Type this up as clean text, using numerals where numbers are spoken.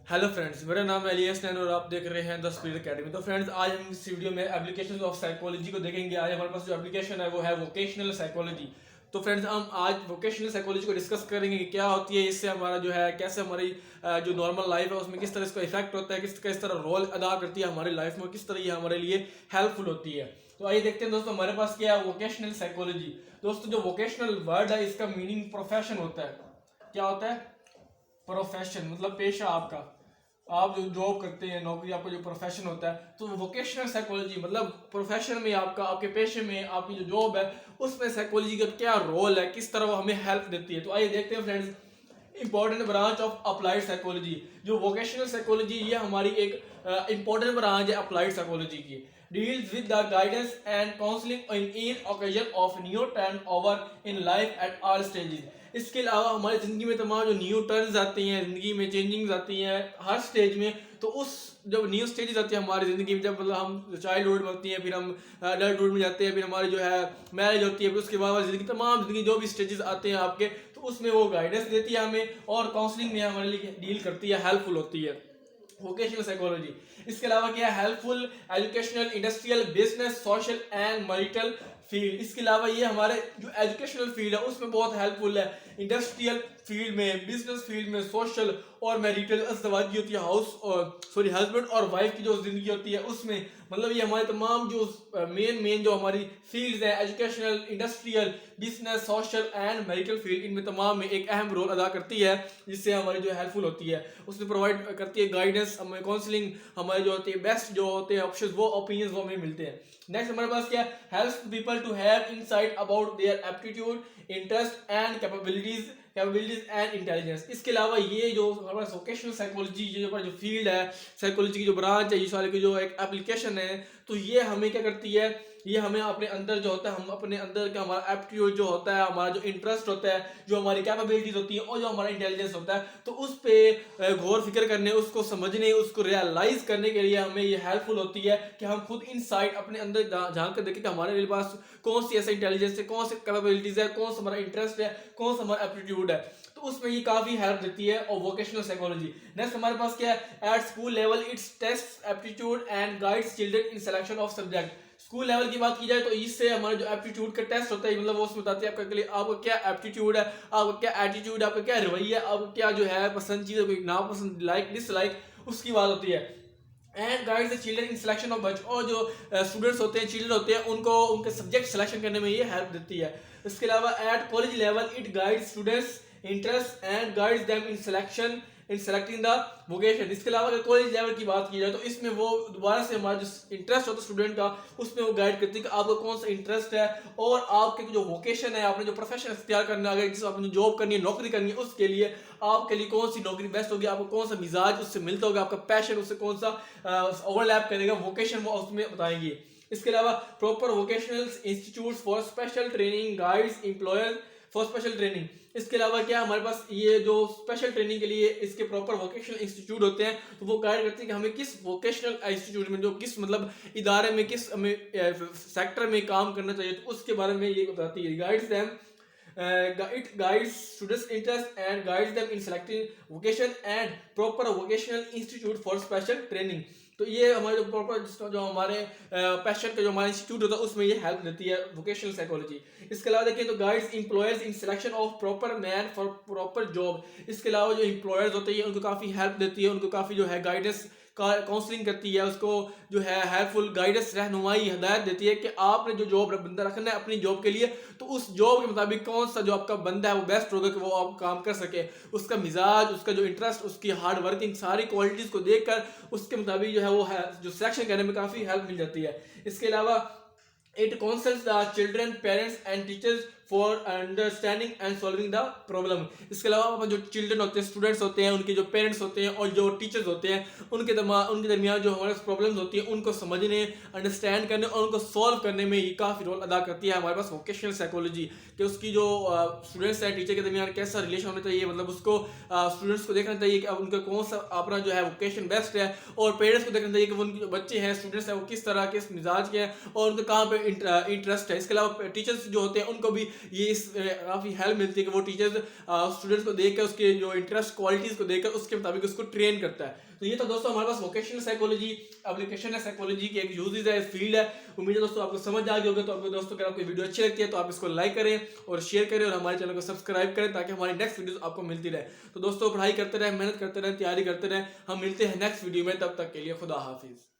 Hello friends, मेरा नाम है एलियस नैन और आप देख रहे हैं द स्पीड एकेडमी। तो फ्रेंड्स, आज हम इस वीडियो में एप्लीकेशंस ऑफ साइकोलॉजी को देखेंगे। आज हमारे पास जो एप्लीकेशन है वो है वोकेशनल साइकोलॉजी। तो फ्रेंड्स, हम आज वोकेशनल साइकोलॉजी को डिस्कस करेंगे कि क्या होती है, इससे हमारा जो है कैसे हमारी जो नॉर्मल लाइफ है उसमें किस तरह इसका इफेक्ट होता है, किस तरह रोल अदा करती है हमारी लाइफ में, किस तरह ये हमारे लिए हेल्पफुल होती है। तो आइए देखते हैं दोस्तों, हमारे पास क्या है वोकेशनल साइकोलॉजी। दोस्तों, जो वोकेशनल वर्ड है इसका मीनिंग प्रोफेशन होता है। क्या होता है? प्रोफेशन मतलब पेशा आपका, आप जो जॉब करते हैं, नौकरी, आपका जो प्रोफेशन होता है। तो वोकेशनल साइकोलॉजी मतलब प्रोफेशन में आपका, आपके पेशे में आपकी जो जॉब है उसमें साइकोलॉजी का क्या रोल है, किस तरह वो हमें हेल्प देती है। तो आइए देखते हैं friends, important branch of applied psychology. जो वोकेशनल साइकोलॉजी ये हमारी एक इंपॉर्टेंट ब्रांच है अप्लाइड साइकोलॉजी की। Deals with the guidance and counselling in occasion of new turn over in life at all stages. इसके अलावा हमारी ज़िंदगी में तमाम जो न्यू टर्न्स आती हैं, ज़िंदगी में चेंजिंग्स आती हैं हर स्टेज में। तो उस जब न्यू स्टेजेस आती है हमारी ज़िंदगी में, जब मतलब हम चाइल्डहुड में होती हैं, फिर हम अडल्टहुड में जाते हैं, फिर हमारी जो है मैरिज होती है, फिर उसके बाद ज़िंदगी तमाम ज़िंदगी जो भी स्टेजेस आते हैं आपके, तो उसमें वो गाइडेंस देती है हमें और काउंसलिंग में हमारे लिए डील करती है, हेल्पफुल होती है वोकेशनल साइकोलॉजी। इसके अलावा क्या है? Helpful educational, industrial, business, social and marital field. इसके अलावा ये हमारे जो एजुकेशनल फील्ड है उसमें बहुत हेल्पफुल है। इंडस्ट्रियल फील्ड में, बिजनेस फील्ड में, सोशल और मैरिटल अज़दवाजी होती है, हाउस और सॉरी हस्बैंड और वाइफ की जो जिंदगी होती है उसमें, मतलब ये हमारे तमाम जो मेन जो हमारी फील्ड्स हैं, educational, industrial, business, social and marital field, इनमें तमाम में एक अहम रोल अदा करती है, जिससे हमारी जो हेल्पफुल होती है। उसमें प्रोवाइड करती है गाइडेंस, हमें काउंसलिंग, हमारे जो होती है बेस्ट जो होते हैं ऑप्शन, वो ओपिनियंस वो हमें मिलते हैं। नेक्स्ट हमारे पास क्या? Helps people to have insight about their aptitude, interest and capabilities and intelligence. इसके अलावा ये जो हमारा वोकेशनल साइकोलॉजी, ये जो फील्ड है साइकोलॉजी की, जो ब्रांच है, ये सारे की जो एक एप्लीकेशन है, तो ये हमें क्या करती है, ये हमें अपने अंदर जो होता है, हम अपने अंदर का हमारा एप्टीट्यूड जो होता है, हमारा जो इंटरेस्ट होता है, जो हमारी कैपेबिलिटीज होती है और जो हमारा इंटेलिजेंस होता है, तो उस पर गौर फिक्र करने, उसको समझने, उसको रियलाइज करने के लिए हमें ये हेल्पफुल होती है कि हम खुद इनसाइट अपने अंदर झांक कर देखें कि हमारे पास कौन सी ऐसा इंटेलिजेंस है, कौन सी कैपेबिलिटीज है, कौन सा हमारा इंटरेस्ट है, कौन सा हमारा एप्टीट्यूड है। तो उसमें ये काफी हेल्प देती है और वोकेशनल साइकोलॉजी। नेक्स्ट हमारे पास क्या है? At school level it's test aptitude and guides children in selection of subject. School level की बात की जाए तो इससे हमारा जो एप्टीट्यूड का टेस्ट होता है, मतलब वो उसमें बताते हैं आपका क्या एप्टीट्यूड है, आपका क्या एटीट्यूड है, आपका क्या रवैया, आपका क्या जो है पसंद चीज़, कोई नापसंद, लाइक डिसलाइक, उसकी बात होती है। And guides the children in selection of बच्चे, और जो स्टूडेंट्स होते हैं, चिल्ड्रन होते हैं, उनको उनके सब्जेक्ट सिलेक्शन करने में ये हेल्प देती है। इसके अलावा at college level it guides students interest and guides them in selecting the vocation. इसके अलावा अगर कॉलेज लेवल की बात की जाए तो इसमें वो दोबारा से हमारा जो इंटरेस्ट होता है स्टूडेंट का, उसमें वो गाइड करती है कि आपका कौन सा इंटरेस्ट है और आपके जो वोकेशन है, आपने जो प्रोफेशन इख्तियार करना है, अगर जिस आपने जॉब करनी है, नौकरी करनी है, उसके लिए आपके लिए कौन सी नौकरी बेस्ट होगी, आपको कौन सा मिजाज उससे मिलता होगा, आपका पैशन उससे कौन सा ओवरलैप करेगा, वोकेशन वो उसमें बताएंगे। इसके अलावा proper vocational institute for special training guides employer for special training. इसके अलावा क्या हमारे पास ये जो स्पेशल ट्रेनिंग के लिए इसके प्रॉपर वोकेशनल इंस्टीट्यूट होते हैं, तो वो गाइड करते हैं कि हमें किस वोकेशनल इंस्टीट्यूट में, जो किस मतलब इदारे में, किस हमें सेक्टर में काम करना चाहिए, तो उसके बारे में ये बताती है। Guides them it guides students interest and guides them in selecting vocation and proper vocational institute for special training। तो ये हमारे जो प्रॉपर जो हमारे पैशन का जो हमारा इंस्टीट्यूट होता है उसमें ये हेल्प देती है वोकेशनल साइकोलॉजी। इसके अलावा देखिए तो guides employers in selection of proper man for proper job. इसके अलावा जो एम्प्लॉयर्स होते हैं उनको काफ़ी हेल्प देती है, उनको काफ़ी जो है गाइडेंस काउंसलिंग करती है, उसको जो है हेल्पफुल गाइडेंस, रहनुमाई, हदायत देती है कि आपने जो जॉब बंदा रखना है अपनी जॉब के लिए, तो उस जॉब के मुताबिक कौन सा जो आपका बंदा है वो बेस्ट होगा कि वो आप काम कर सके, उसका मिजाज, उसका जो इंटरेस्ट, उसकी हार्ड वर्किंग, सारी क्वालिटीज़ को देखकर उसके मुताबिक जो है वो है जो सिलेक्शन करने में काफ़ी हेल्प मिल जाती है। इसके अलावा it councils the children, parents and teachers for understanding and solving the problem. इसके अलावा जो चिल्ड्रन होते हैं, स्टूडेंट्स होते हैं, उनके जो पेरेंट्स होते हैं और जो टीचर्स होते हैं, उनके दरमियान जो हमारे प्रॉब्लम्स होती हैं उनको समझने, अंडरस्टैंड करने और उनको सॉल्व करने में ये काफ़ी रोल अदा करती है हमारे पास वोकेशनल साइकोलॉजी, कि उसकी जो स्टूडेंट्स हैं, टीचर के दरमियान कैसा रिलेशन होना चाहिए, मतलब उसको स्टूडेंट्स को देखना चाहिए कि उनका कौन सा अपना जो है वोकेशन बेस्ट है, और पेरेंट्स को देखना चाहिए कि उनके जो बच्चे हैं, स्टूडेंट्स हैं, वो किस तरह, किस मिजाज के हैं और उनको कहाँ पे इंटरेस्ट है। इसके अलावा टीचर्स जो होते हैं उनको भी ये इस काफ़ी हेल्प मिलती है कि वो टीचर्स स्टूडेंट्स को देख कर उसके जो इंटरेस्ट क्वालिटीज़ को देखकर उसके मुताबिक उसको ट्रेन करता है। तो ये तो दोस्तों हमारे पास वोकेशनल साइकोलॉजी एप्लीकेशन है, साइकोलॉजी की एक यूजेज है, फील्ड है। उम्मीद है दोस्तों आपको समझ आ गई होगी। तो आपको दोस्तों अगर आपको वीडियो अच्छी लगती है तो आप इसको लाइक करें और शेयर करें और हमारे चैनल को सब्सक्राइब करें ताकि हमारी नेक्स्ट वीडियो आपको मिलती रहे। तो दोस्तों पढ़ाई करते रहें, मेहनत करते रहें, तैयारी करते रहें। हम मिलते हैं नेक्स्ट वीडियो में, तब तक के लिए खुदा हाफिज़।